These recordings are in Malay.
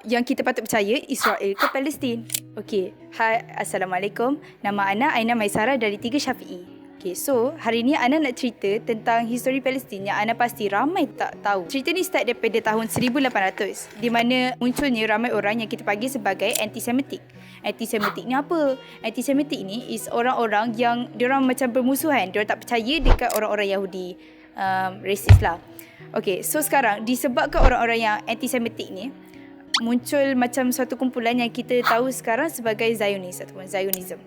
Yang kita patut percaya Israel ke Palestin. Okey. Hai, Assalamualaikum. Nama Ana Aina Maisara dari 3 Syafi'i. Okay, so hari ni Ana nak cerita tentang histori Palestin yang Ana pasti ramai tak tahu. Cerita ni start daripada tahun 1800 di mana munculnya ramai orang yang kita panggil sebagai antisemitik. Antisemitik ni apa? Antisemitik ni is orang-orang yang diorang macam bermusuhan. Diorang tak percaya dekat orang-orang Yahudi. Racist lah. Okay, so sekarang disebabkan orang-orang yang antisemitik ni muncul macam suatu kumpulan yang kita tahu sekarang sebagai Zionis ataupun Zionism.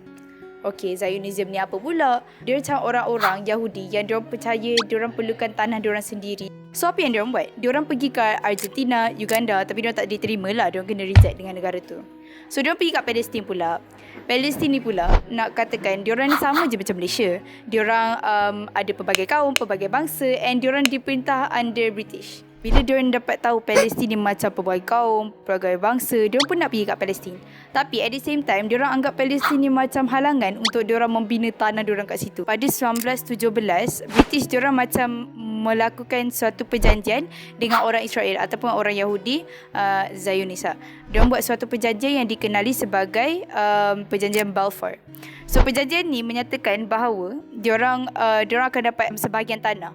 Okey, Zionism ni apa pula? Dia macam orang-orang Yahudi yang diorang percaya diorang perlukan tanah diorang sendiri. So apa yang diorang buat? Diorang pergi ke Argentina, Uganda, tapi diorang tak diterima lah. Diorang kena reject dengan negara tu. So diorang pergi kat Palestin pula. Palestin ni pula nak katakan diorang ni sama je macam Malaysia. Diorang ada pelbagai kaum, pelbagai bangsa and diorang diperintah under British. Bila diorang dapat tahu Palestin ni macam pelbagai kaum, pelbagai bangsa, diorang pun nak pergi kat Palestin. Tapi at the same time, diorang anggap Palestin ni macam halangan untuk diorang membina tanah diorang kat situ. Pada 1917, British diorang macam melakukan suatu perjanjian dengan orang Israel ataupun orang Yahudi, Zionis. Diorang buat suatu perjanjian yang dikenali sebagai perjanjian Balfour. So perjanjian ni menyatakan bahawa diorang akan dapat sebahagian tanah.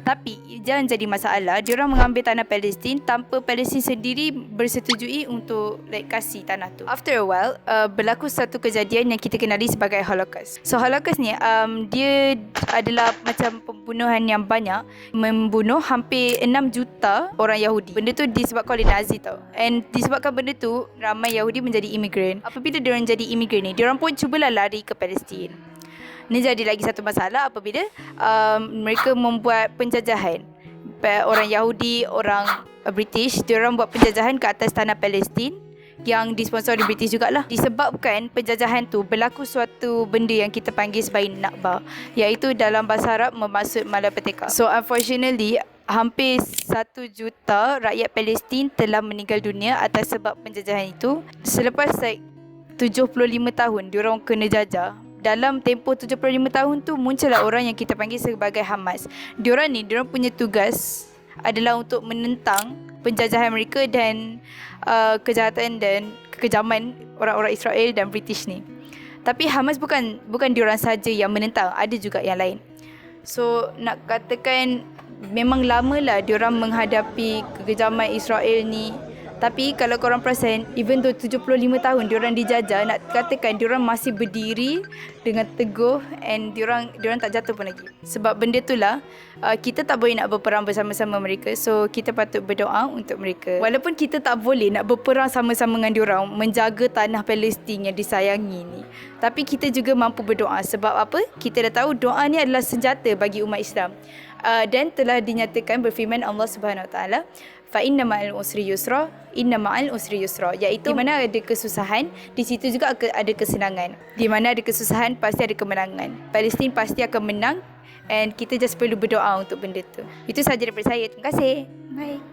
Tapi jangan jadi masalah, diorang mengambil tanah Palestin tanpa Palestin sendiri bersetujui untuk kasih tanah tu. After a while, berlaku satu kejadian yang kita kenali sebagai Holocaust. So Holocaust ni dia adalah macam pembunuhan yang banyak, membunuh hampir 6 juta orang Yahudi. Benda tu disebabkan oleh Nazi tau. And disebabkan benda tu, ramai Yahudi menjadi imigran. Apabila diorang jadi imigran ni, diorang pun cubalah lari ke Palestin. Ni jadi lagi satu masalah apabila mereka membuat penjajahan. Orang Yahudi, orang British, diorang buat penjajahan ke atas tanah Palestin yang disponsor oleh British jugalah. Disebabkan penjajahan tu berlaku suatu benda yang kita panggil sebagai Nakba, iaitu dalam bahasa Arab bermaksud malapetaka. So unfortunately, hampir 1 juta rakyat Palestin telah meninggal dunia atas sebab penjajahan itu. Selepas 75 tahun diorang kena jajah, dalam tempoh 75 tahun tu muncullah orang yang kita panggil sebagai Hamas. Diorang punya tugas adalah untuk menentang penjajahan mereka dan kejahatan dan kekejaman orang-orang Israel dan British ni. Tapi Hamas bukan diorang saja yang menentang, ada juga yang lain. So nak katakan memang lamalah diorang menghadapi kekejaman Israel ni. Tapi kalau korang perasan, even though 75 tahun diorang dijajah, nak katakan diorang masih berdiri dengan teguh and diorang tak jatuh pun lagi. Sebab benda itulah, kita tak boleh nak berperang bersama-sama mereka. So kita patut berdoa untuk mereka. Walaupun kita tak boleh nak berperang sama-sama dengan diorang, menjaga tanah Palestin yang disayangi ni, tapi kita juga mampu berdoa. Sebab apa? Kita dah tahu doa ni adalah senjata bagi umat Islam. Dan telah dinyatakan berfirman Allah Subhanahu Wa Taala, fa inna ma'al usri yusra, inna ma'al usri yusra, iaitu di mana ada kesusahan, di situ juga ada kesenangan. Di mana ada kesusahan pasti ada kemenangan. Palestin pasti akan menang and kita just perlu berdoa untuk benda tu. Itu sahaja daripada saya. Terima kasih. Bye.